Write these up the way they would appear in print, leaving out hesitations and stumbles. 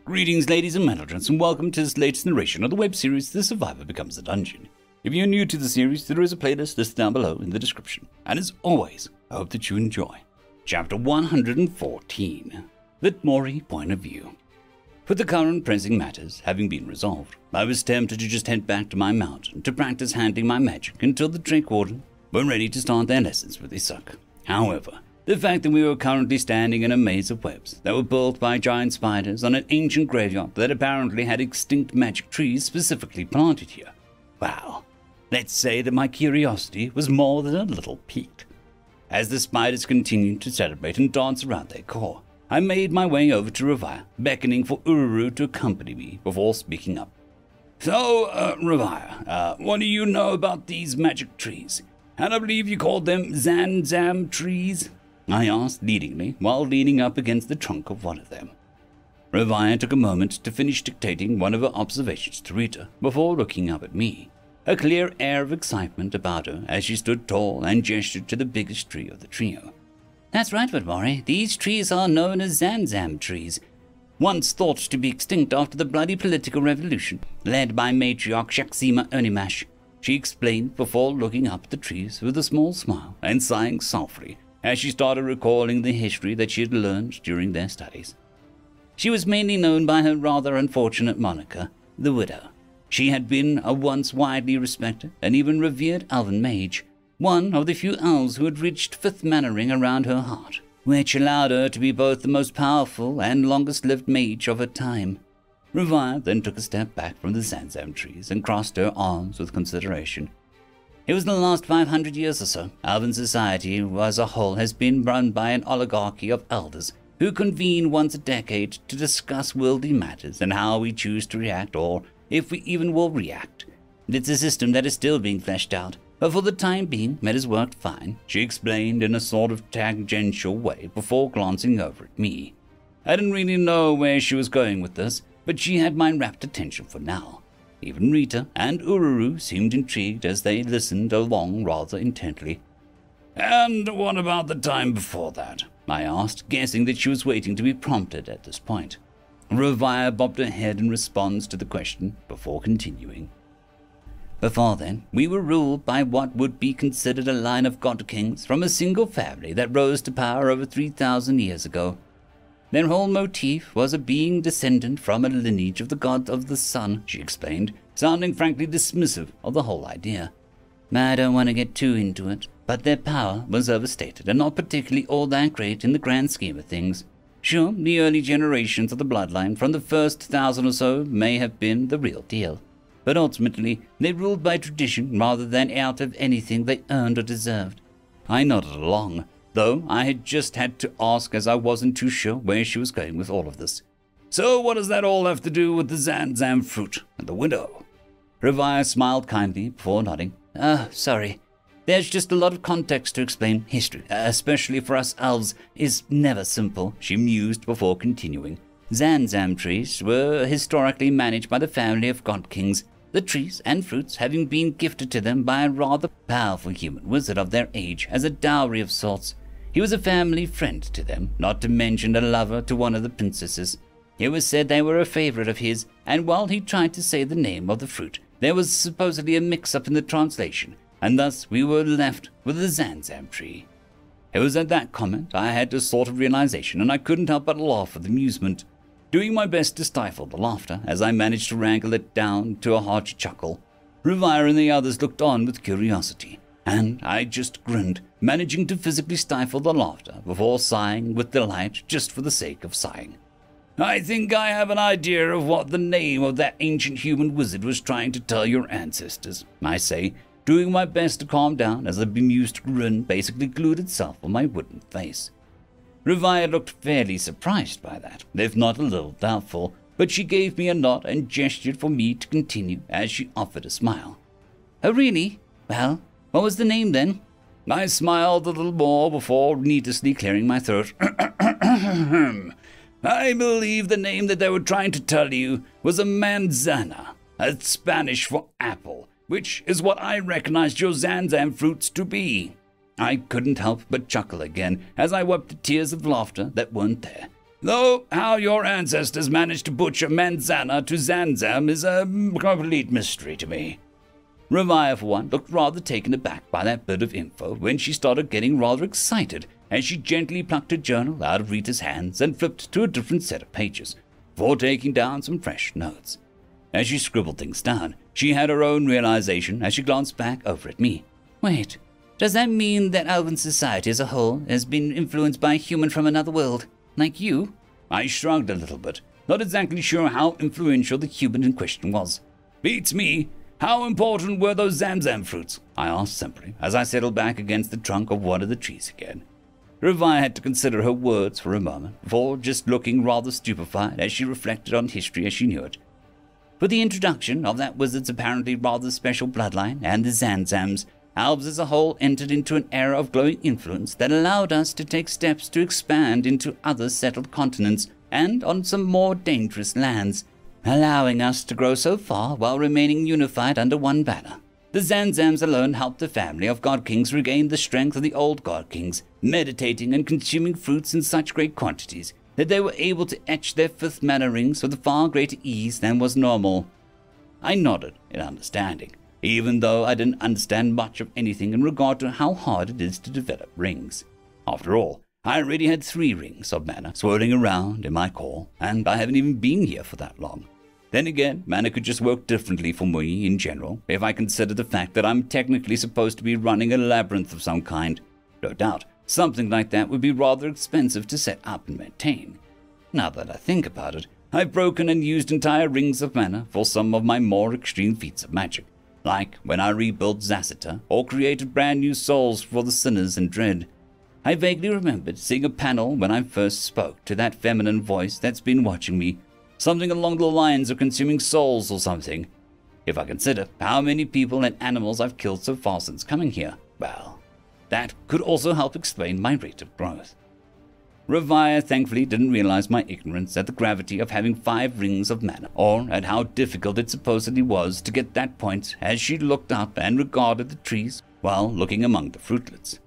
Greetings, ladies and gentlemen, and welcome to this latest narration of the web series The Survivor Becomes a Dungeon. If you're new to the series, there is a playlist listed down below in the description. And as always, I hope that you enjoy. Chapter 114, The W.R.E Point of View. With the current pressing matters having been resolved, I was tempted to just head back to my mountain to practice handling my magic until the Drake Warden were ready to start their lessons with Isuk. However, the fact that we were currently standing in a maze of webs that were built by giant spiders on an ancient graveyard that apparently had extinct magic trees specifically planted here. Wow, let's say that my curiosity was more than a little piqued. As the spiders continued to celebrate and dance around their core, I made my way over to Revire, beckoning for Ururu to accompany me before speaking up. So, Revire, what do you know about these magic trees? And I believe you called them Zanzam trees? I asked leadingly while leaning up against the trunk of one of them. Revire took a moment to finish dictating one of her observations to Rita before looking up at me, a clear air of excitement about her as she stood tall and gestured to the biggest tree of the trio. That's right, W.R.E. These trees are known as Zanzam trees, once thought to be extinct after the bloody political revolution led by matriarch Shaxima Onimash, she explained before looking up at the trees with a small smile and sighing softly as she started recalling the history that she had learned during their studies. She was mainly known by her rather unfortunate moniker, the Widow. She had been a once widely respected and even revered elven mage, one of the few elves who had reached 5th mana ring around her heart, which allowed her to be both the most powerful and longest-lived mage of her time. Revire then took a step back from the Zanzam trees and crossed her arms with consideration. It was the last 500 years or so. Elven society as a whole has been run by an oligarchy of elders who convene once a decade to discuss worldly matters and how we choose to react, or if we even will react. It's a system that is still being fleshed out, but for the time being it has worked fine, she explained in a sort of tangential way before glancing over at me. I didn't really know where she was going with this, but she had my rapt attention for now. Even Rita and Ururu seemed intrigued as they listened along rather intently. And what about the time before that? I asked, guessing that she was waiting to be prompted at this point. Revire bobbed her head in response to the question before continuing. Before then, we were ruled by what would be considered a line of god kings from a single family that rose to power over 3,000 years ago. Their whole motif was a being descendant from a lineage of the god of the sun, she explained, sounding frankly dismissive of the whole idea. I don't want to get too into it, but their power was overstated and not particularly all that great in the grand scheme of things. Sure, the early generations of the bloodline from the first 1,000 or so may have been the real deal, but ultimately they ruled by tradition rather than out of anything they earned or deserved. I nodded along, though I had just had to ask as I wasn't too sure where she was going with all of this. So what does that all have to do with the Zanzam fruit and the widow? Revire smiled kindly before nodding. Sorry. There's just a lot of context to explain. History, especially for us elves, is never simple, she mused before continuing. Zanzam trees were historically managed by the family of god kings, the trees and fruits having been gifted to them by a rather powerful human wizard of their age as a dowry of sorts. He was a family friend to them, not to mention a lover to one of the princesses. It was said they were a favorite of his, and while he tried to say the name of the fruit, there was supposedly a mix-up in the translation, and thus we were left with the Zanzam tree. It was at that comment I had a sort of realization, and I couldn't help but laugh with amusement, doing my best to stifle the laughter as I managed to wrangle it down to a hearty chuckle. Revire and the others looked on with curiosity, and I just grinned, managing to physically stifle the laughter before sighing with delight just for the sake of sighing. I think I have an idea of what the name of that ancient human wizard was trying to tell your ancestors, I say, doing my best to calm down as a bemused grin basically glued itself on my wooden face. Revire looked fairly surprised by that, if not a little doubtful, but she gave me a nod and gestured for me to continue as she offered a smile. Oh really? Well, what was the name then? I smiled a little more before needlessly clearing my throat. I believe the name that they were trying to tell you was a manzana, that's Spanish for apple, which is what I recognized your Zanzam fruits to be. I couldn't help but chuckle again as I wiped the tears of laughter that weren't there. Though how your ancestors managed to butcher Manzana to Zanzam is a complete mystery to me. Revia, for one, looked rather taken aback by that bit of info when she started getting rather excited as she gently plucked her journal out of Rita's hands and flipped to a different set of pages, before taking down some fresh notes. As she scribbled things down, she had her own realization as she glanced back over at me. Wait, does that mean that Elven society as a whole has been influenced by a human from another world, like you? I shrugged a little bit, not exactly sure how influential the human in question was. Beats me. How important were those Zamzam fruits? I asked simply, as I settled back against the trunk of one of the trees again. Revia had to consider her words for a moment, before just looking rather stupefied as she reflected on history as she knew it. With the introduction of that wizard's apparently rather special bloodline and the Zanzams, Elves as a whole entered into an era of growing influence that allowed us to take steps to expand into other settled continents and on some more dangerous lands, allowing us to grow so far while remaining unified under one banner. The Zanzams alone helped the family of God Kings regain the strength of the old God Kings, meditating and consuming fruits in such great quantities that they were able to etch their fifth mana rings with far greater ease than was normal. I nodded in understanding, even though I didn't understand much of anything in regard to how hard it is to develop rings. After all, I already had 3 rings of mana swirling around in my core, and I haven't even been here for that long. Then again, mana could just work differently for me in general, if I consider the fact that I'm technically supposed to be running a labyrinth of some kind. No doubt, something like that would be rather expensive to set up and maintain. Now that I think about it, I've broken and used entire rings of mana for some of my more extreme feats of magic, like when I rebuilt Zaciter or created brand new souls for the sinners in Dread. I vaguely remembered seeing a panel when I first spoke to that feminine voice that's been watching me, something along the lines of consuming souls or something. If I consider how many people and animals I've killed so far since coming here, well, that could also help explain my rate of growth. Revia thankfully didn't realize my ignorance at the gravity of having 5 rings of mana, or at how difficult it supposedly was to get that point as she looked up and regarded the trees while looking among the fruitlets.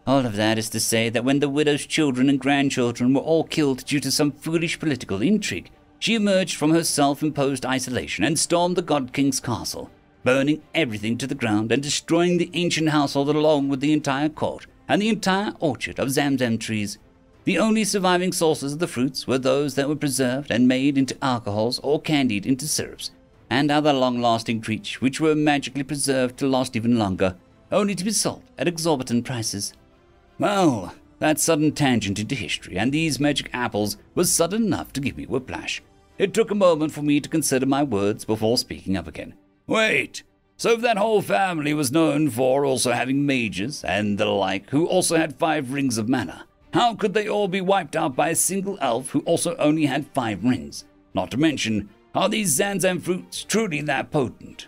All of that is to say that when the widow's children and grandchildren were all killed due to some foolish political intrigue, she emerged from her self-imposed isolation and stormed the God King's castle, burning everything to the ground and destroying the ancient household along with the entire court and the entire orchard of Zamzam trees. The only surviving sources of the fruits were those that were preserved and made into alcohols or candied into syrups, and other long-lasting treats which were magically preserved to last even longer, only to be sold at exorbitant prices. Well, that sudden tangent into history and these magic apples was sudden enough to give me whiplash. It took a moment for me to consider my words before speaking up again. Wait, so if that whole family was known for also having mages and the like who also had 5 rings of mana, how could they all be wiped out by a single elf who also only had 5 rings? Not to mention, are these Zanzam fruits truly that potent?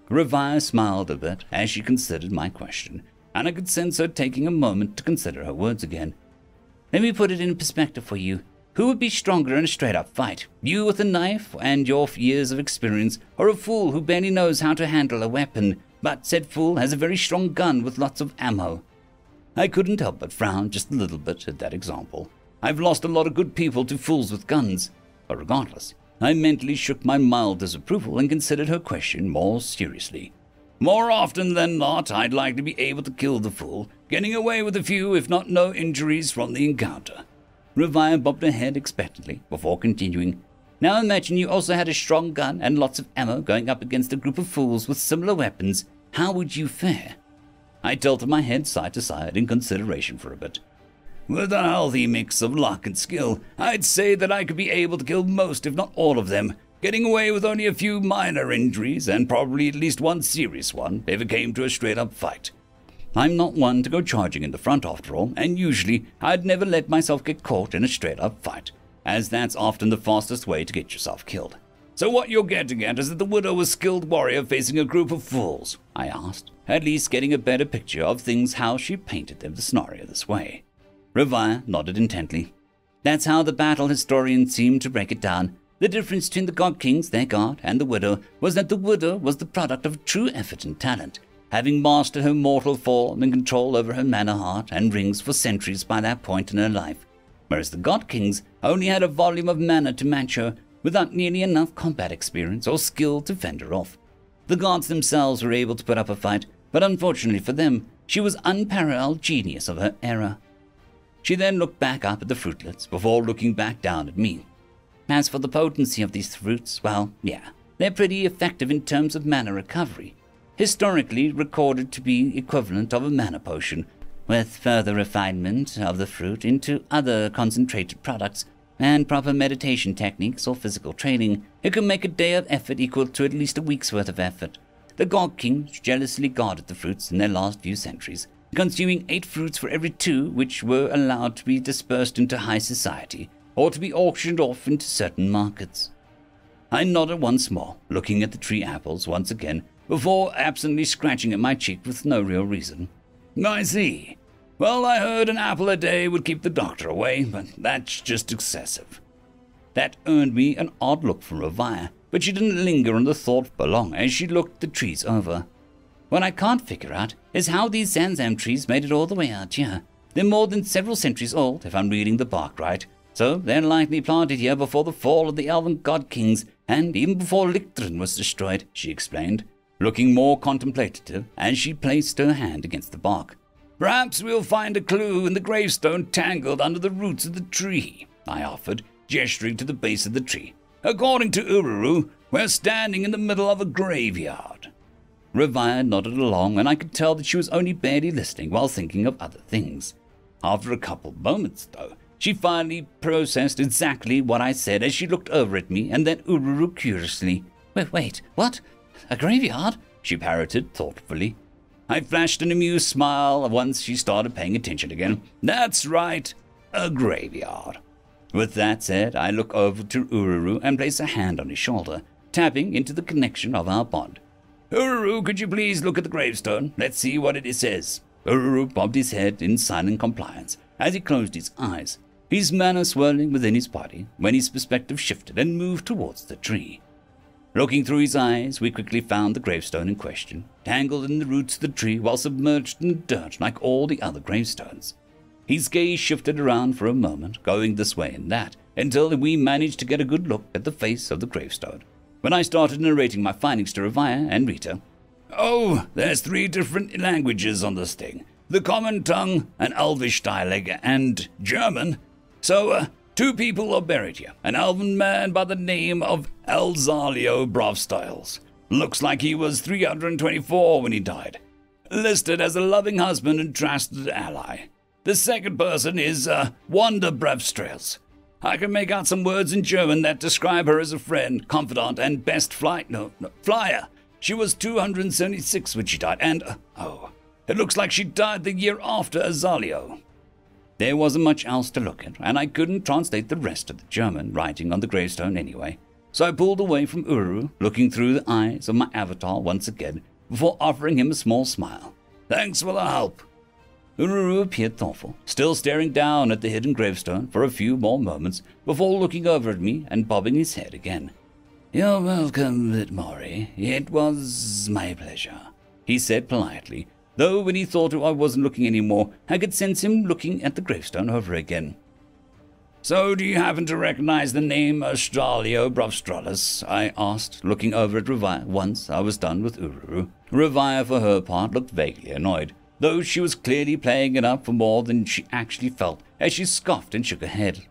Revia smiled a bit as she considered my question, and I could sense her taking a moment to consider her words again. Let me put it in perspective for you. Who would be stronger in a straight-up fight? You with a knife and your years of experience, or a fool who barely knows how to handle a weapon, but said fool has a very strong gun with lots of ammo? I couldn't help but frown just a little bit at that example. I've lost a lot of good people to fools with guns. But regardless, I mentally shook my mild disapproval and considered her question more seriously. More often than not, I'd like to be able to kill the fool, getting away with a few, if not no injuries from the encounter. Revia bobbed her head expectantly before continuing. Now imagine you also had a strong gun and lots of ammo going up against a group of fools with similar weapons. How would you fare? I tilted my head side to side in consideration for a bit. With a healthy mix of luck and skill, I'd say that I could be able to kill most, if not all of them, getting away with only a few minor injuries and probably at least one serious one if it came to a straight-up fight. I'm not one to go charging in the front after all, and usually I'd never let myself get caught in a straight-up fight, as that's often the fastest way to get yourself killed. So what you're getting at is that the widow was a skilled warrior facing a group of fools? I asked, at least getting a better picture of things how she painted them the scenario this way. Revia nodded intently. That's how the battle historians seem to break it down. The difference between the God Kings, their god, and the widow was that the widow was the product of true effort and talent, having mastered her mortal form and control over her mana heart and rings for centuries by that point in her life, whereas the God Kings only had a volume of mana to match her, without nearly enough combat experience or skill to fend her off. The gods themselves were able to put up a fight, but unfortunately for them, she was unparalleled genius of her era. She then looked back up at the fruitlets before looking back down at me. As for the potency of these fruits, well, yeah, they're pretty effective in terms of mana recovery, historically recorded to be equivalent of a mana potion. With further refinement of the fruit into other concentrated products and proper meditation techniques or physical training, it can make a day of effort equal to at least a week's worth of effort. The God Kings jealously guarded the fruits in their last few centuries, consuming 8 fruits for every 2 which were allowed to be dispersed into high society or to be auctioned off into certain markets. I nodded once more, looking at the tree apples once again, before absently scratching at my cheek with no real reason. I see. Well, I heard an apple a day would keep the doctor away, but that's just excessive. That earned me an odd look from Ravia, but she didn't linger on the thought for long as she looked the trees over. What I can't figure out is how these Zanzam trees made it all the way out here. They're more than several centuries old, if I'm reading the bark right, so they're likely planted here before the fall of the Elven God Kings, and even before Lictrin was destroyed, she explained, looking more contemplative as she placed her hand against the bark. Perhaps we'll find a clue in the gravestone tangled under the roots of the tree, I offered, gesturing to the base of the tree. According to Ururu, we're standing in the middle of a graveyard. Ravia nodded along, and I could tell that she was only barely listening while thinking of other things. After a couple moments, though, she finally processed exactly what I said as she looked over at me and then Ururu curiously. Wait, what? A graveyard? She parroted thoughtfully. I flashed an amused smile once she started paying attention again. That's right, a graveyard. With that said, I look over to Ururu and place a hand on his shoulder, tapping into the connection of our bond. Ururu, could you please look at the gravestone? Let's see what it says. Ururu bobbed his head in silent compliance as he closed his eyes, his mana swirling within his body when his perspective shifted and moved towards the tree. Looking through his eyes, we quickly found the gravestone in question, tangled in the roots of the tree while submerged in dirt like all the other gravestones. His gaze shifted around for a moment, going this way and that, until we managed to get a good look at the face of the gravestone, when I started narrating my findings to Ravia and Rita. Oh, there's 3 different languages on this thing. The common tongue, an Elvish dialect, and German. So, 2 people are buried here. An elven man by the name of DragzoonW.R.E. Looks like he was 324 when he died. Listed as a loving husband and trusted ally. The second person is Wanderbrevstrels. I can make out some words in German that describe her as a friend, confidant, and best flyer. She was 276 when she died, and, it looks like she died the year after Azrekahl. There wasn't much else to look at, and I couldn't translate the rest of the German writing on the gravestone anyway, so I pulled away from Ururu, looking through the eyes of my avatar once again, before offering him a small smile. Thanks for the help. Ururu appeared thoughtful, still staring down at the hidden gravestone for a few more moments before looking over at me and bobbing his head again. You're welcome, Litmori. It was my pleasure, he said politely, though when he thought I wasn't looking anymore, I could sense him looking at the gravestone over again. So do you happen to recognize the name DragzoonW.R.E? I asked, looking over at Ravia once I was done with Ururu. Ravia, for her part, looked vaguely annoyed, though she was clearly playing it up for more than she actually felt as she scoffed and shook her head.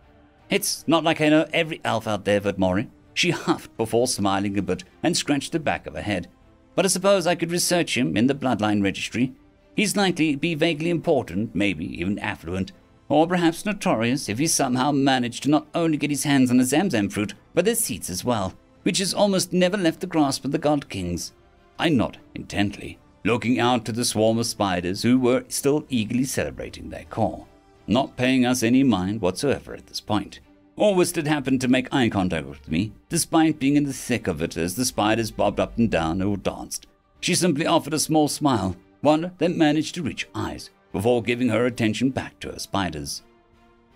It's not like I know every elf out there, Litmori. She huffed before smiling a bit and scratched the back of her head. But I suppose I could research him in the bloodline registry. He's likely to be vaguely important, maybe even affluent, or perhaps notorious if he somehow managed to not only get his hands on the Zamzam fruit, but their seeds as well, which has almost never left the grasp of the God Kings. I nodded intently, looking out to the swarm of spiders who were still eagerly celebrating their call, not paying us any mind whatsoever at this point. Orwested happened to make eye contact with me, despite being in the thick of it as the spiders bobbed up and down or danced. She simply offered a small smile, one that managed to reach her eyes, before giving her attention back to her spiders.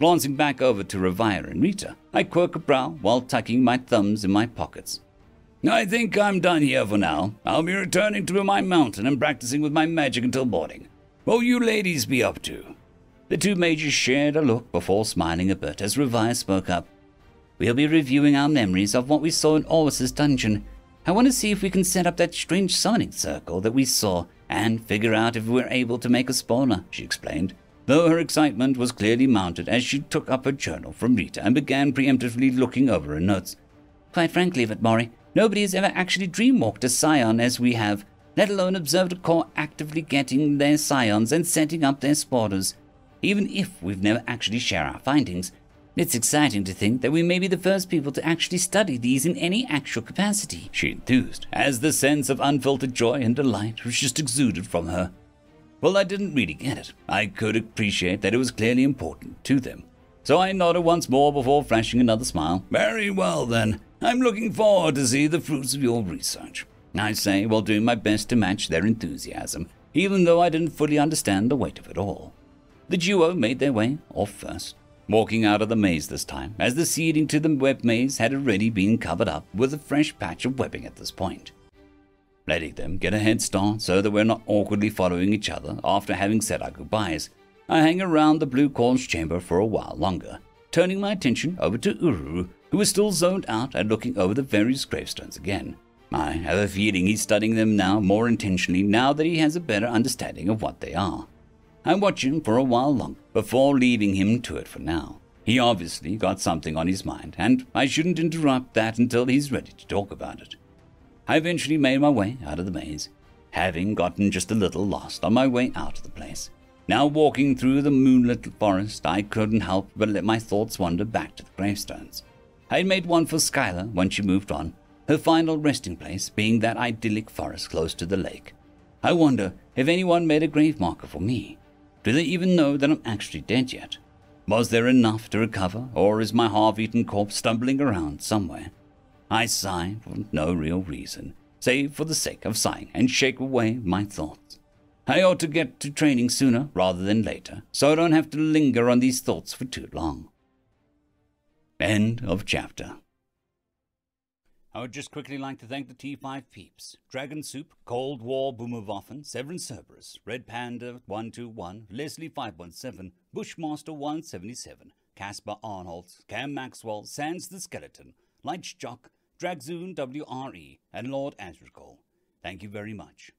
Glancing back over to Ravia and Rita, I quirked a brow while tucking my thumbs in my pockets. I think I'm done here for now. I'll be returning to my mountain and practicing with my magic until morning. What will you ladies be up to? The two majors shared a look before smiling a bit as Revive spoke up. We'll be reviewing our memories of what we saw in Orwis's dungeon. I want to see if we can set up that strange summoning circle that we saw and figure out if we're able to make a spawner, she explained, though her excitement was clearly mounted as she took up her journal from Rita and began preemptively looking over her notes. Quite frankly, Vitmori, nobody has ever actually dreamwalked a scion as we have, let alone observed a core actively getting their scions and setting up their spawners. Even if we've never actually shared our findings, it's exciting to think that we may be the first people to actually study these in any actual capacity, she enthused, as the sense of unfiltered joy and delight was just exuded from her. Well, I didn't really get it. I could appreciate that it was clearly important to them. So I nodded once more before flashing another smile. Very well, then. I'm looking forward to see the fruits of your research, I say, while doing my best to match their enthusiasm, even though I didn't fully understand the weight of it all. The duo made their way off first, walking out of the maze this time, as the seeding to the web maze had already been covered up with a fresh patch of webbing at this point. Letting them get a head start so that we're not awkwardly following each other after having said our goodbyes, I hang around the blue corn's chamber for a while longer, turning my attention over to Uru, who is still zoned out and looking over the various gravestones again. I have a feeling he's studying them now more intentionally now that he has a better understanding of what they are. I watch him for a while longer before leaving him to it for now. He obviously got something on his mind, and I shouldn't interrupt that until he's ready to talk about it. I eventually made my way out of the maze, having gotten just a little lost on my way out of the place. Now walking through the moonlit forest, I couldn't help but let my thoughts wander back to the gravestones. I had made one for Skylar when she moved on, her final resting place being that idyllic forest close to the lake. I wonder if anyone made a grave marker for me. Do they even know that I'm actually dead yet? Was there enough to recover, or is my half-eaten corpse stumbling around somewhere? I sigh for no real reason, save for the sake of sighing, and shake away my thoughts. I ought to get to training sooner rather than later, so I don't have to linger on these thoughts for too long. End of chapter. I would just quickly like to thank the T5 peeps: DragonSoup, Cold War Boomerwaffen, Sevaren Serberous, Red Panda 121, Leslie 517, Bushmaster 177, Casper Arnholtz, Cam Maxwell, Sans the Skeleton, Lightjock, Dragzoon W.R.E, and Lord Azrekahl. Thank you very much.